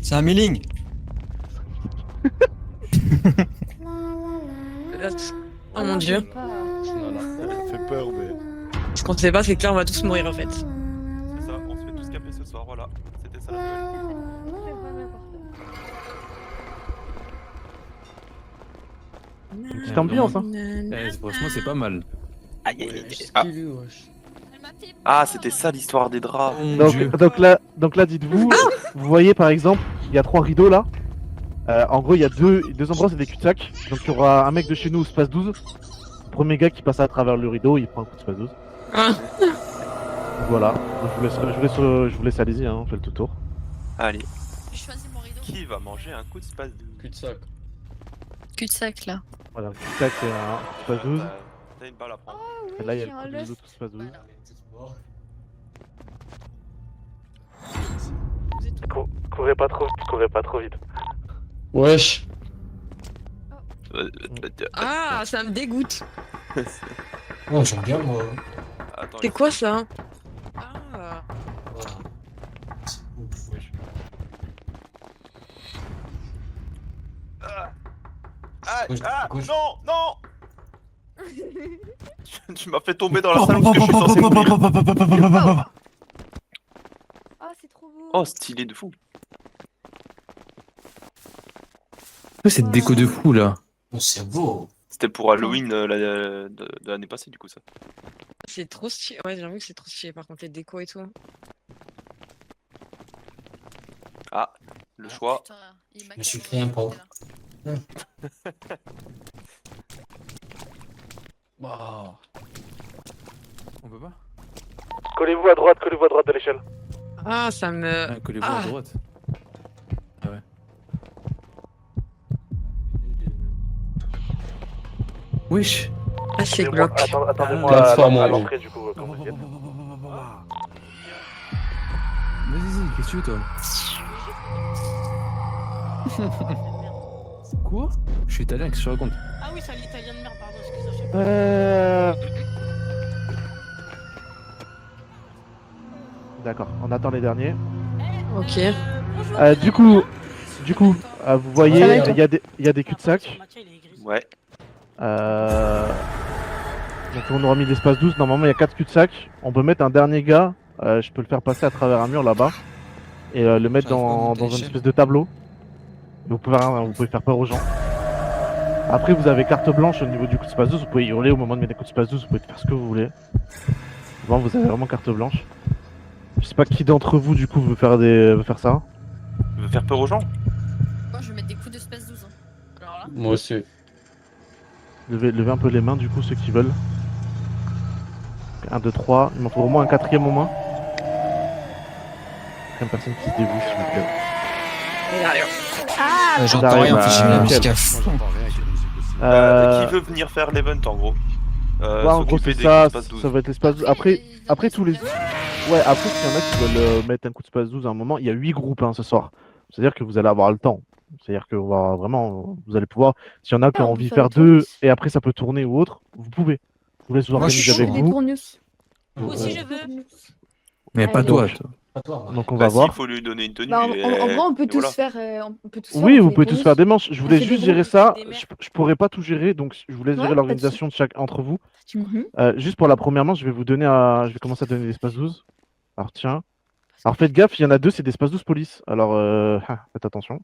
C'est un mailing. Oh mon dieu. Ça fait peur, mais. Ce qu'on ne sait pas, c'est que là, on va tous mourir en fait. C'est ça, on se fait tous caper ce soir, voilà. C'était ça la nouvelle. Petite ambiance, hein. Franchement, c'est pas mal. Aïe aïe aïe. Ah, c'était ça l'histoire des draps. Donc là, dites-vous, vous voyez par exemple, il y a 3 rideaux là. En gros, il y a deux endroits, c'est des cul-de-sac. Donc il y aura un mec de chez nous, space 12. Le premier gars qui passe à travers le rideau, il prend un coup de space 12. Ah. Voilà. Donc, je vous laisse allez-y, hein, on fait le tout tour. Allez. Je choisis mon rideau. Qui va manger un coup de space de Cul-de-sac. Cul-de-sac là. Voilà, le cul-de-sac c'est un coup de space 12. T'as une balle à prendre. Et là, il y a le coup de l'autre coup de space 12. Courez pas trop vite. Wesh. Ah, ça me dégoûte. Oh, j'aime bien moi. Attends, C'est quoi ça? Ah. non, non. Tu m'as fait tomber dans la salle parce que je suis censé mourir. Oh, c'est trop beau. Oh, stylé de fou. Cette déco de fou là. Oh, c'est beau. C'était pour Halloween de l'année passée, du coup, ça. C'est trop stylé. Ouais, j'avoue que c'est trop stylé par contre, les décos et tout. Ah, le choix. Putain, il m'a Je suis calé, créé un pauvre. là. Wow. On peut pas? Collez-vous à droite de l'échelle. Ah, ça me. Ah, collez-vous à droite. Ah ouais. Wesh. Ah, c'est glauque. Attendez-moi Plateforme, à ouais. l'entrée du coup. Quand vous y êtes. Vas-y, qu'est-ce que tu veux toi? Quoi? Je suis italien, qu'est-ce que tu racontes? Ah oui, c'est l'italien de merde, pardon, excusez-moi. D'accord, on attend les derniers. Ok. Du coup, vous voyez, il y a des cul-de-sac. Ouais. Donc on aura mis l'espace 12. Normalement, il y a 4 cul-de-sac. On peut mettre un dernier gars. Je peux le faire passer à travers un mur là-bas. Et le mettre dans une espèce de tableau. Vous pouvez faire peur aux gens. Après, vous avez carte blanche au niveau du coup de space 12. Vous pouvez hurler au moment de mettre un coup de space 12. Vous pouvez faire ce que vous voulez. Bon, vous avez vraiment carte blanche. Je sais pas qui d'entre vous du coup veut faire ça. Tu veux faire peur aux gens? Moi, je vais mettre des coups de space 12. Hein. Alors là. Moi aussi. Levez un peu les mains du coup ceux qui veulent. 1, 2, 3. Il m'en faut au moins un quatrième au moins. Quatrième personne qui se déboue s'il vous plaît. Ah, J'entends rien, en fait, j'ai mis la musique à fond. Qui veut venir faire l'event en gros? Ouais, en gros s'occuper c'est des ça, coups de space 12. ça va être l'espace 12. Après tous les... Ouais, après s'il y en a qui veulent mettre un coup de space 12 à un moment, il y a 8 groupes hein, ce soir. C'est-à-dire que vous allez avoir le temps. C'est-à-dire que vous allez pouvoir, s'il y en a qui ont on envie de peut faire faire des 2 tournus. et après ça peut tourner ou autre, vous pouvez. Je vous laisse vous Moi, je suis organiser avec chaud, des vous. tournus. Moi aussi, je veux. Mais pas Allez. toi. Donc on Bah, va si, voir. il faut lui donner une tenue. Bah, en et gros, on peut et tous voilà. faire. On peut tous Oui, faire, on vous fait pouvez des tous faire tournus. des manches. Je On voulais fait juste des gérer groupes, ça. des Je pourrais pas tout gérer, donc je vous laisse Ouais, gérer pas de l'organisation de chaque entre vous. Mhm. Juste pour la première manche, je vais commencer à donner l'espace 12. Alors tiens. Alors faites gaffe, il y en a 2, c'est des espaces 12 police. Alors faites attention.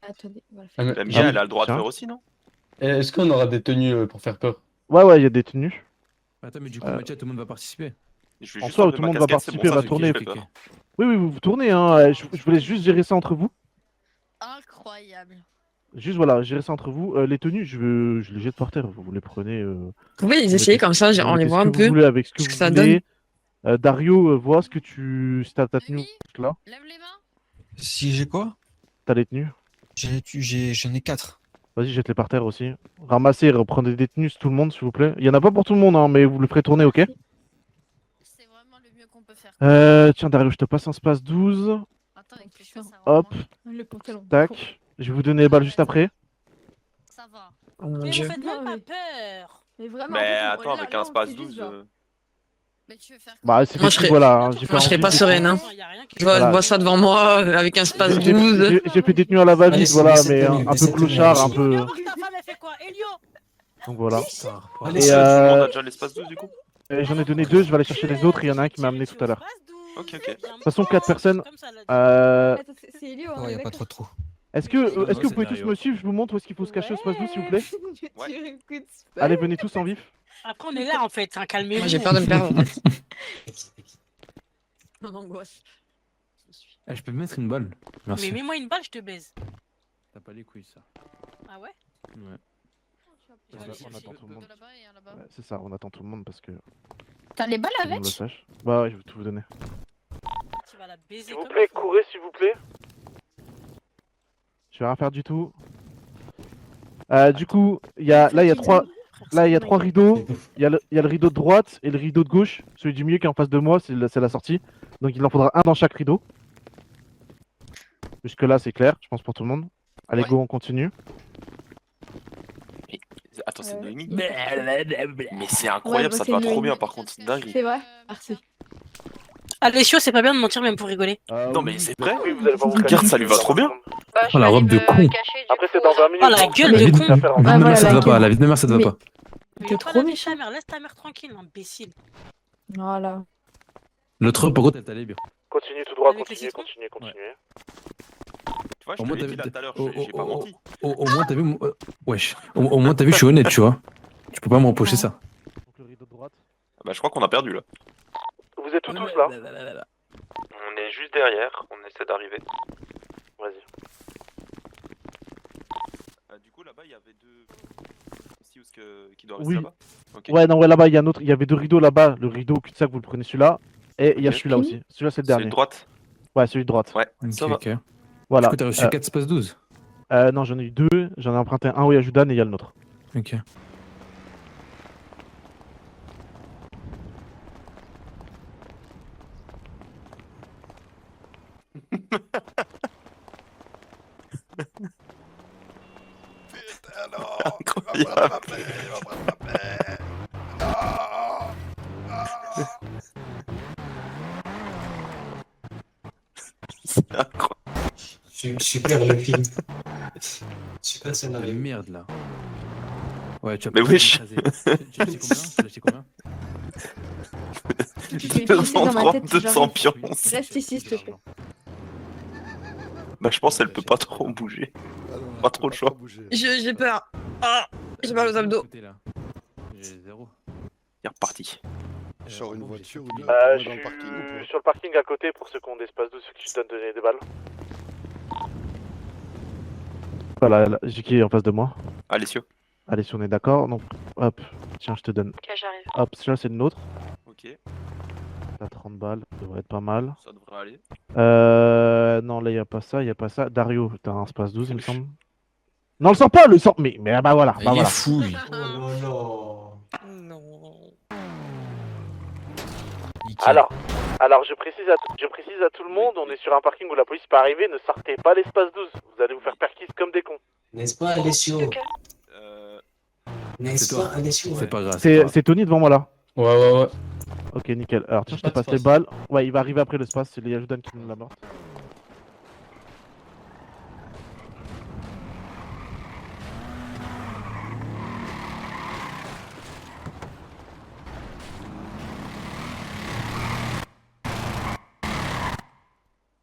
Attendez, on va le Ah, faire. mais- La Ah Mia, oui, elle a le droit de tiens. faire aussi, non? Est-ce qu'on aura des tenues pour faire peur? Ouais, il y a des tenues. Attends, mais du coup, Euh, Mathieu, tout le monde va participer. Je vais En juste soi, enlever tout le ma monde va casquette, c'est participer, bon, va ça, tourner. je fais peur. Oui, vous tournez, hein. Je vous laisse juste gérer ça entre vous. Incroyable. Juste voilà, gérer ça entre vous. Les tenues, je les jette par terre. Vous les prenez. Vous pouvez les essayer comme ça, on les voit un Vous peu. voulez avec ce que ce que vous ça voulez. Dario, vois ce que si t'as ta tenue Mimi là. Lève les mains. Si j'ai quoi? T'as les tenues. J'en ai 4. Vas-y, jette-les par terre aussi. Ramassez, reprenez des tenues, tout le monde, s'il vous plaît. Il y en a pas pour tout le monde, hein, mais vous le ferez tourner, ok? C'est vraiment le mieux qu'on peut faire. Tiens, Dario, je te passe un space 12. Attends, avec les cheveux, ça Hop, vraiment- Le pantalon. tac. Je vais vous donner les balles juste après. Ça va. Oh mon Mais dieu. vous faites même pas peur. Mais vraiment. Mais en fait, attends, là, avec là, un on space fait juste 12. genre. Mais tu veux faire quoi? Bah, c'est Moi, fait je serais- voilà, hein, j'ai fait Moi, je serais un pas petit- sereine, hein. Y a rien qui Je vois, Voilà. je vois ça devant moi, avec un space J'ai 12. j'ai fait détenu à la va-vite, Allez, voilà, c'est mais cette un année, peu cette clochard, un année. peu. Elio, ta femme, elle fait quoi? Elio? Donc voilà. Allez, Et Tout le monde a déjà l'espace 12 du coup? j'en ai donné 2, je vais aller chercher les autres, il y en a un qui m'a amené tout à l'heure. Ok, ok. De toute façon, 4 personnes. Euh... Attends, c'est Elio, Ouais, y a pas trop de trous. Est-ce que vous pouvez scénario. tous me suivre? Je vous montre où est-ce qu'il faut se cacher au space 12, s'il vous plaît. Ouais. Allez, venez tous en vif. Après, on est là en fait, hein, calmez-vous. Moi, j'ai peur de me perdre, en fait. Mon angoisse. Eh, je peux me mettre une balle. Merci. Mais mets-moi une balle, je te baise. T'as pas les couilles, ça. Ah ouais? Ouais. Il y Ouais, en a on un attend tout le monde. de là-bas et un là-bas. Ouais, c'est ça, on attend tout le monde parce que tout T'as les balles le monde le avec? sache. Bah ouais, je vais tout vous donner. Tu vas la baiser S'il vous comme plaît, il faut. courez, s'il vous plaît. Je vais rien faire du tout. Du coup, là, il y a 3. Là, il y a 3 rideaux. Il y a le rideau de droite et le rideau de gauche. Celui du milieu qui est en face de moi, c'est la sortie. Donc il en faudra un dans chaque rideau. Jusque là, c'est clair, je pense pour tout le monde. Allez, Ouais. go, on continue. Attends, c'est Ouais. Noémie. Mais c'est incroyable, Ouais, ça te c'est va trop Noémie. bien par contre, c'est dingue. C'est vrai, merci. Alessio, c'est pas bien de mentir même pour rigoler. Non, mais c'est vrai. Oui, vous allez pas vous Regarde, cacher. ça lui va trop bien. Oh, la robe de con. Après, c'est dans 20 minutes. Oh, la gueule La de vie con. la vie de Ouais, ma voilà, mère, ça te va la pas. gueule. La vie de ma mère, ça te va Mais- pas. Mais T'es pas trop laver méchant. ta mère, laisse ta mère tranquille, imbécile. Voilà. L'autre, par contre, elle t'allait bien. Continue tout droit, Avec les continue, citrons continue, continue. Tu vois, je Au te moins, l'ai dit t'avais- là tout à l'heure, au- j'ai pas au- menti. Au moins, t'as vu. Wesh. Au moins, t'as vu, je suis honnête, tu vois. Tu peux pas me reprocher ça. Donc le rideau de droite. Bah, je crois qu'on a perdu là. Vous êtes tous là? On est juste derrière, on essaie d'arriver. Vas-y. Du coup, là-bas, il y avait deux. Ici, où est-ce qui doit rester Oui. là-bas? Ok. Ouais, non, ouais, là-bas, il y a un autre. Il y avait 2 rideaux là-bas. Le rideau cul-de-sac, vous le prenez celui-là. Et il y a Ok. celui-là aussi. Celui-là, c'est le Celui dernier. de droite. Ouais, celui de droite. Ouais, Ok, ça va. ok. Voilà. Du coup, t'as reçu 4 space 12. Non, j'en ai eu 2. J'en ai emprunté un au Yajudan et il y a le nôtre. Ok. Incroyable. C'est incroyable. Super le film. Super La scénario. merde là. Ouais, tu as Mais pas wesh. écrasé. Tu l'as acheté combien? Tu l'as acheté combien? Je vais essayer dans ma tête, 230 j'arrive. champions. Reste ici, s'il te plaît. Bah, je pense qu'elle peut pas trop bouger. Pas trop le choix. J'ai peur. Ah, j'ai mal aux abdos. Côté, là. J'ai 0. Il est reparti. Je sors une voiture ou deux Je dans le parking. suis sur le parking à côté pour ceux qui ont d'espace 12, ceux qui se donnent des balles. Voilà, là, j'ai qui est en face de moi. Alessio. Allez, si on est d'accord, donc hop, tiens, je te donne. Ok, j'arrive. Hop, celui-là c'est le nôtre. Ok, T'as 30 balles, ça devrait être pas mal. ça devrait aller. Non, là y a pas ça, y a pas ça. Dario, t'as un espace 12, il me semble. Non, le sors pas, le sors. Mais ah bah voilà, bah Il est voilà. fou, lui. Oh là là. non. Nickel. Alors je précise à tout le monde, on est sur un parking où la police peut arriver, ne sortez pas l'espace 12. Vous allez vous faire perquise comme des cons. N'est-ce pas, Alessio? Euh, N'est-ce pas, Alessio? C'est pas grave. pas grave. C'est Tony devant moi là. Ouais. Ok, nickel. Alors tiens, je te Pas de passe les espace. balles. Ouais, il va arriver après l'espace, c'est les Yajudan qui nous la mort.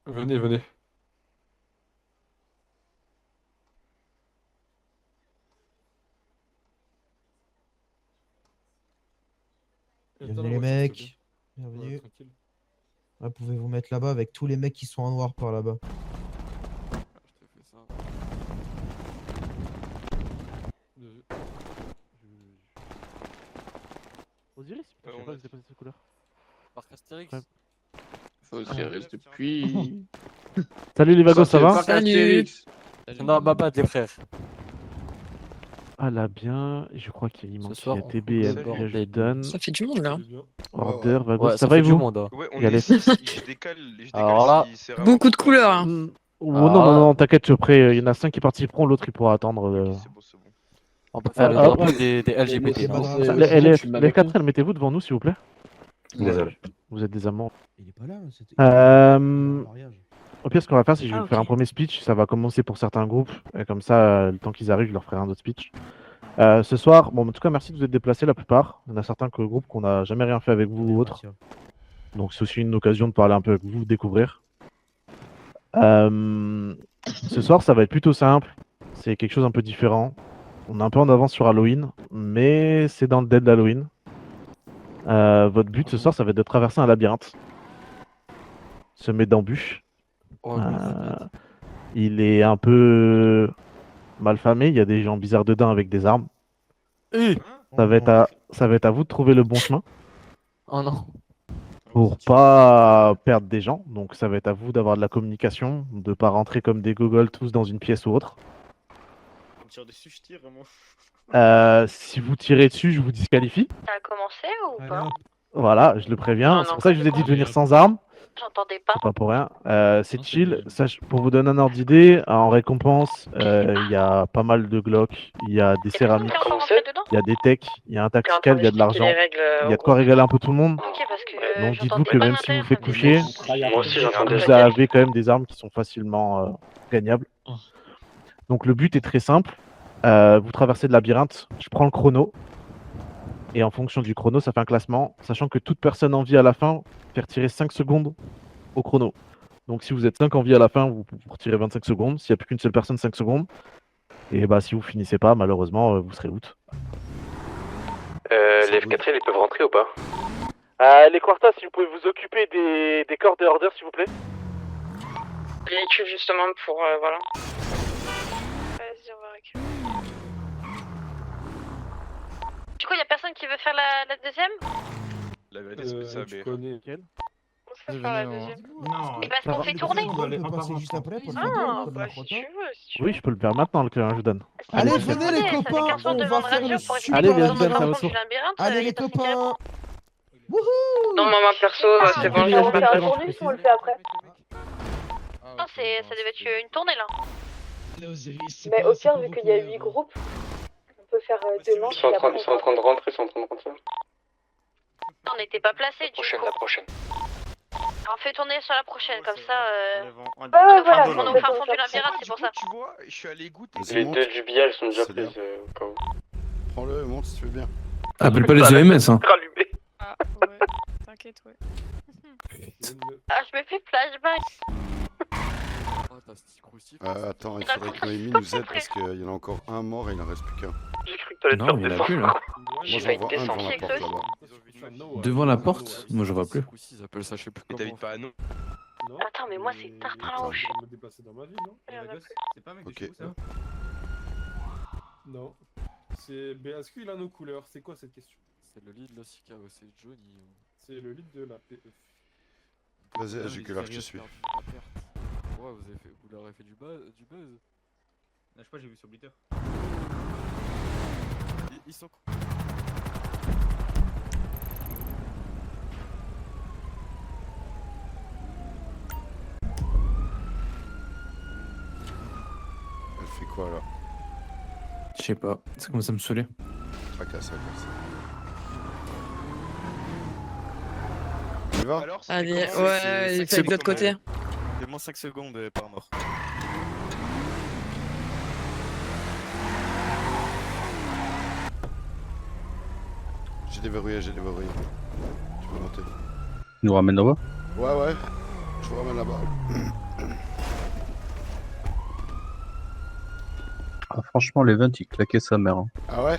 Venez. Bienvenue les mecs. Bienvenue. Là, pouvez vous mettre là-bas avec tous les mecs qui sont en noir par là-bas. Osiris, je sais pas que c'est pas cette couleur. Parc Astérix. Ouais. Osiris depuis. Salut les vagos, ça va? Salut. Non, bah pas les frères. Ah là bien, je crois qu'il manque soir, il y a on TB et coupe le Yajudan. Ça fait du monde là. Order, vagos, Ouais, ça va et vous? monde. Ouais, on Il y a les- est 6, je décale Alors là, si c'est Beaucoup de rare. couleurs. Hein. Oh, non, t'inquiète, après, il y en a 5 qui participeront, l'autre il pourra attendre. Ok, c'est bon. On peut faire le hop. drapeau des LGBT. Les non badras. Les 4 mettez-vous devant nous s'il vous plaît. Désolé. Vous êtes des amants. Il est pas là, c'était. Mariage. Au pire, ce qu'on va faire, c'est que je vais Ah, vous faire ok. un premier speech. Ça va commencer pour certains groupes. Et comme ça, le temps qu'ils arrivent, je leur ferai un autre speech. Ce soir, bon, en tout cas, merci de vous être déplacés la plupart. Il y en a certains groupes qu'on n'a jamais rien fait avec vous ou autre. Donc, c'est aussi une occasion de parler un peu avec vous, de découvrir. Ce soir, ça va être plutôt simple. C'est quelque chose un peu différent. On est un peu en avance sur Halloween, mais c'est dans le dead d'Halloween. Votre but ce soir, ça va être de traverser un labyrinthe. Semé d'embûches. Oh, Il est un peu malfamé. Il y a des gens bizarres dedans avec des armes. Ça va être à vous de trouver le bon chemin Oh non. pour pas perdre des gens. Donc ça va être à vous d'avoir de la communication, de pas rentrer comme des gogoles tous dans une pièce ou autre. On tire dessus, je tire vraiment. Si vous tirez dessus, je vous disqualifie. Ça a commencé ou pas? Voilà, je le préviens. Non, C'est non, pour ça que je vous ai dit de venir sans armes. J'entendais pas. C'est pas pour rien. C'est chill. Pour vous donner un ordre d'idée, en récompense, il y a pas mal de Glock, il y a des céramiques, Quelqu'un peut rentrer dedans? il y a des techs, il y a un tactical, il y a de l'argent. Il y a de quoi quoi régaler un peu tout le monde. Ok, parce que Donc dites-vous j'entendais que pas même si vous l'intérieur, faites ça coucher, Moi aussi, j'entendais vous avez quand même des armes qui sont facilement gagnables. Donc le but est très simple. Vous traversez le labyrinthe, je prends le chrono. Et en fonction du chrono, ça fait un classement, sachant que toute personne en vie à la fin fait retirer 5 secondes au chrono. Donc si vous êtes 5 en vie à la fin, vous retirez 25 secondes. S'il n'y a plus qu'une seule personne, 5 secondes. Et bah si vous finissez pas, malheureusement, vous serez out. Les F4L, ils peuvent rentrer ou pas? Les Quartas, si vous pouvez vous occuper des corps de order, s'il vous plaît. Véhicule justement pour voilà. Vas-y, on va récupérer. Du coup, y'a personne qui veut faire la deuxième? La vérité, c'est ça, tu mais. connais. On se fait faire la deuxième. Non. Et parce qu'on fait tourner? On peut passer juste après pour faire Ah, comme bah la si Rota. tu veux, si tu Oui, je peux le faire maintenant, le clé, je vous donne. Allez, Allez, venez les copains, on va faire le super Allez, viens, labyrinthe. ça va sauter. Allez les copains. Non, moi perso, c'est bon, Allez, je on vais va pas faire faire. un tournus, on le fait après. Non, ça devait être une tournée là. Mais au pire, vu qu'il y a 8 groupes, on peut faire deux manches. Ils sont en train de rentrer, ils sont en train de rentrer. On n'était pas placés du coup. La prochaine. On fait tourner sur la prochaine, comme ça. Ouais, Enfin, voilà, on est au fin fond du labyrinthe, c'est pour ça. Tu vois, je suis allé goûter. Les deux du billard sont déjà C'est bien. prises. au cas où. Prends-le et monte si tu veux bien. Appelle pas les EMS, hein. Rallumé. Ah, ouais. T'inquiète, ouais. Ah, je me fais flashback. Oh, t'as ce petit croustif. Attends, il Il a faudrait que Noémie compris, nous aide frère. parce qu'il y en a encore un mort et il en reste plus qu'un. J'ai cru que t'allais te Non, faire il y en a défendre. plus là. Moi J'ai j'en failli vois un descendre devant la avec porte eux. là-bas. Devant la porte? Moi, je vois plus. Ils appellent ça, je sais plus Mais comment. t'habites pas à nous. Attends, mais moi, c'est Tartre à la roche. Je vais me déplacer dans ma vie, non C'est pas un mec de chez vous, ça? Non. C'est. Mais est-ce qu'il a nos couleurs? C'est quoi cette question? C'est le lead de l'OCK, c'est Johnny. C'est le lead de la PF. Vas-y, j'ai que là, je te suis. Ouais, vous leur avez fait du buzz. Je sais pas, j'ai vu sur Blitter. Ils sont. Elle fait quoi là? Je sais pas. Ça commence à me saouler. Tracasse. Tu vas? Allez, ouais, il fait de l'autre côté. Fais-moi 5 secondes par mort. J'ai déverrouillé. Tu peux monter. Tu nous ramènes là-bas? Ouais. Je vous ramène là-bas. Ah, franchement, l'event il claquait sa mère. Hein. Ah ouais?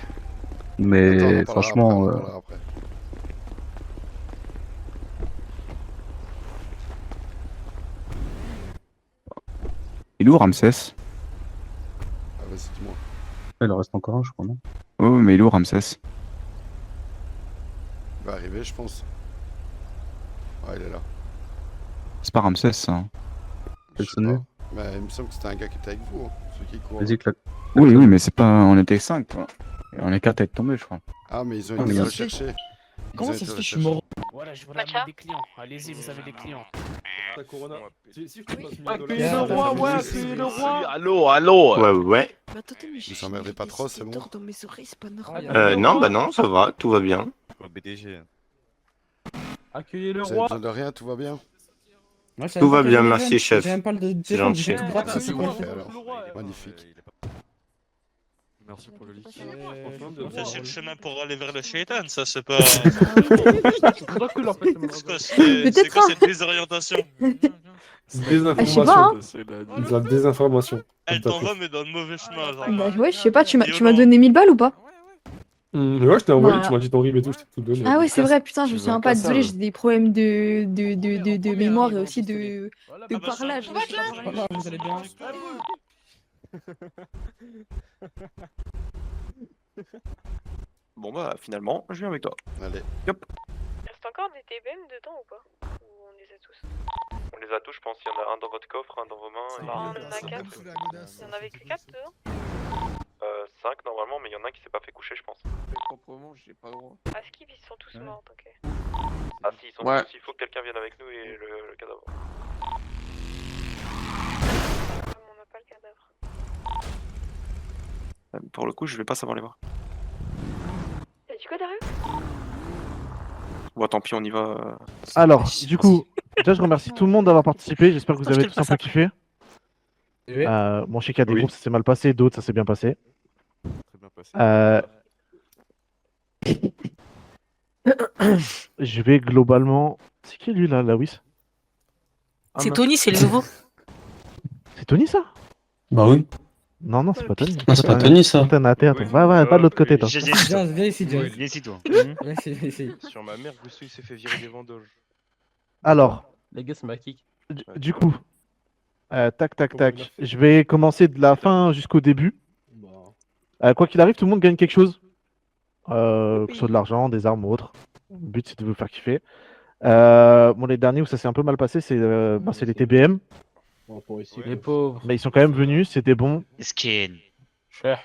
Mais Attends, on en parlera franchement. après, on en parlera après. Il est où Ramsès? Ah vas-y, dis-moi. Il en reste encore un, je crois, non? Oui, mais il est où Ramsès? Il va arriver, je pense. Ouais, il est là. C'est pas Ramsès, ça. Hein. Je sais pas. Mais il me semble que c'était un gars qui était avec vous, hein, celui qui court. Vas-y, claque. Oui, mais c'est pas. On était 5, quoi. Et on est 4 à être tombés, je crois. Ah, mais ils ont Ah, été mais recherchés. Comment ça se fait que je suis mort? Voilà, je vous ramène ramène des clients. Allez-y, vous avez des clients. Ta Corona. Si je te passe Accueillez le roi, ouais, accueillez le roi. Allô. Ouais. Mais attendez, mais Vous emmerdez pas trop, c'est bon? dans mes oreilles, c'est pas normal. Non, bah non, ça va, tout va bien. BDG. Accueillez le Vous avez roi. besoin de rien, tout va bien? Tout va bien, merci, chef. C'est gentil. C'est parfait, alors. Magnifique. Merci pour le liquide. Ça, c'est le chemin pour aller vers le shaitan, ça c'est pas. Peut-être C'est quoi cette désorientation? Désinformation. sais De la désinformation. Elle t'en va mais dans le mauvais chemin. genre. Bah ouais, je sais pas, tu m'as Violent. donné 1000 balles ou pas? Ouais, je t'ai envoyé, Voilà. tu m'as dit ton RIB et tout, je t'ai tout donné. Ah ouais, c'est vrai, putain, je me Tu souviens veux pas. un Désolé, cassage. j'ai des problèmes de mémoire et aussi de Ah bah, parlage. ça va, Voilà, vous allez bien. Bon bah finalement, je viens avec toi. Allez. Reste encore des TBM dedans ou pas? Ou on les a tous? On les a tous, je pense. Il y en a un dans votre coffre, un dans vos mains. Il y en a 4. Il y en avait que 4 dedans? 5 normalement, mais il y en a un qui s'est pas fait coucher, je pense. Proprement, j'ai pas le droit. Ah, skip, ils sont tous morts, ok. Ah si, ils sont Ouais. tous, il faut que quelqu'un vienne avec nous et le cadavre. Comme on n'a pas le cadavre. Pour le coup, je vais pas savoir les voir. T'as dit quoi, Dario? Bon, tant pis, on y va. Alors, du coup, déjà, je remercie tout le monde d'avoir participé. J'espère que vous Attends, je avez te tous le un peu passe kiffé. Oui. Bon, je sais qu'il y a des Oui. groupes, ça s'est mal passé, d'autres, ça s'est bien passé. Très bien passé. Je vais globalement. C'est qui lui là, Lawis? C'est Tony, c'est le nouveau. C'est Tony ça? Bah oui. Non, non, c'est pas Tony. Non, c'est pas Tony, ça. Attends, attends, ouais, pas de l'autre côté, toi. Viens ici, Jazz. Viens ici toi. Viens ici. Sur ma mère, Gusto il s'est fait virer des vendoges. Alors, Les gars, c'est ma kick. du coup, tac, tac, tac. Je vais commencer de la fin jusqu'au début. Quoi qu'il arrive, tout le monde gagne quelque chose. Que ce soit de l'argent, des armes ou autre. Le but, c'est de vous faire kiffer. Bon, les derniers où ça s'est un peu mal passé, c'est les TBM. Les pauvres. Mais ils sont quand même venus, c'était bon. Skin. Cher.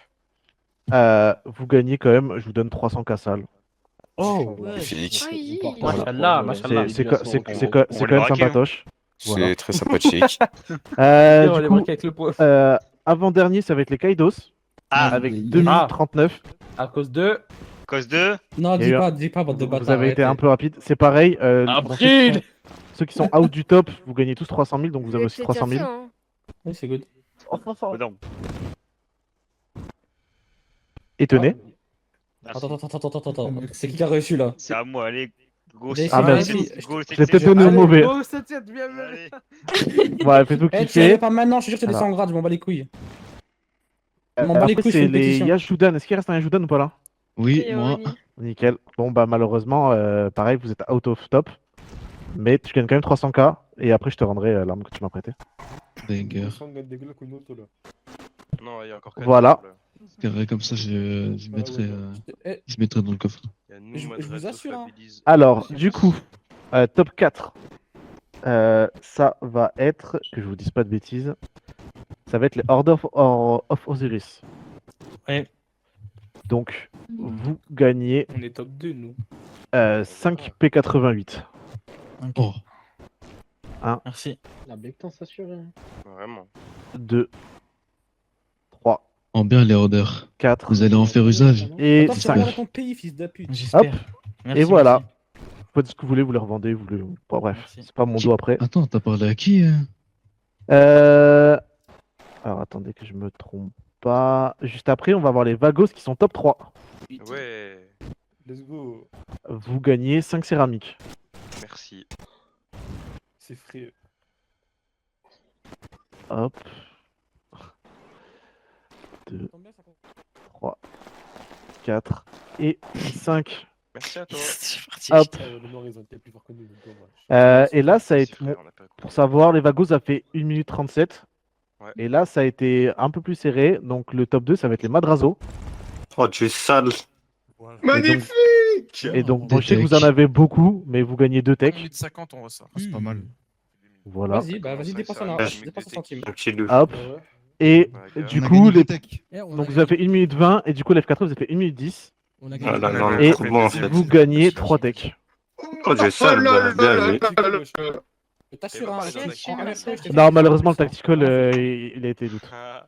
Vous gagnez quand même, je vous donne 300 salle. Oh. Aïe. Machallah, machallah. C'est quand même sympatoche. Voilà. C'est très sympathique. Du coup, avec le poids. avant-dernier, ça va être les Kaidos. Ah, Avec 2039. À cause de. cause de. Non, Il y a eu dis pas, bande de Vous bâtards. avez été un arrêtez. peu rapide. C'est pareil. bon, April. ceux qui sont out du top, vous gagnez tous 300 000, donc vous avez aussi 300 000. Oui, c'est good. Non. Et tenez. Attends. C'est qui a reçu là? C'est à moi, allez. Go, Ah, merde. go, Je l'ai peut-être donné au mauvais. Oh, 7-7, bien, bien. Allez. Ouais, faites-vous Eh, tu kiffer. pas maintenant, je suis sûr que tu Voilà. descends en grade, je m'en bats les couilles. Je m'en bats les Après, couilles, c'est c'est une les pétition. Yashudan. Est-ce qu'il reste un Yashudan ou pas là? Oui, Et moi. Ronnie. Nickel. Bon, bah, malheureusement, pareil, vous êtes out of top. Mais tu gagnes quand même 300K. Et après, je te rendrai l'arme que tu m'as prêtée. Banger. Non, il y a encore Voilà. Carré comme ça, je mettrai dans le coffre. Je vous assure, hein. Alors, du coup, top 4. Ça va être, que je vous dise pas de bêtises, ça va être les Order of Osiris. Ouais. Donc, vous gagnez On est top 2, nous. 5 P88. Oh. Merci. La Becton s'assure. Vraiment. 2, 3, En bien les orders. 4 Vous allez en faire usage. et Attends, tu 5. regardes ton pays, fils de pute. Hop. Et voilà. Faites ce que vous voulez, vous les revendez, vous les... Bon, bref, Merci. c'est pas mon dos après. Attends, t'as parlé à qui Alors attendez que je me trompe pas. Juste après, on va voir les Vagos qui sont top 3. Ouais, Let's go. Vous gagnez 5 céramiques. merci. C'est frais. Hop. 2, 3, 4 et 5. Merci à toi. Hop. Le Noir, ils ont été plus forts que nous. donc, ouais. Et là, ça a Merci, été. frère, on a pas Pour savoir, les Vagos a fait 1 minute 37. Ouais. Et là, ça a été un peu plus serré. Donc le top 2, ça va être les Madrazo. Oh, tu es sale. Magnifique. Et donc, bon, je sais que vous en avez beaucoup, mais vous gagnez 2 techs. 50, on ressort. C'est pas mal. Voilà. Vas-y, dépense un centime. Tranquille. Hop. Ouais. Et Ouais, du On a coup, gagné les... deux techs. donc vous avez fait 1 minute 20. Et du coup, l'F4, vous avez fait 1 minute 10. Ah là, non, Et trop bon en fait. vous gagnez 3 techs. Oh, tu es sale, bah, bien joué. Je t'assure, hein. Et on va parler d'un Non, malheureusement, le tactical, il a été doute. Ah.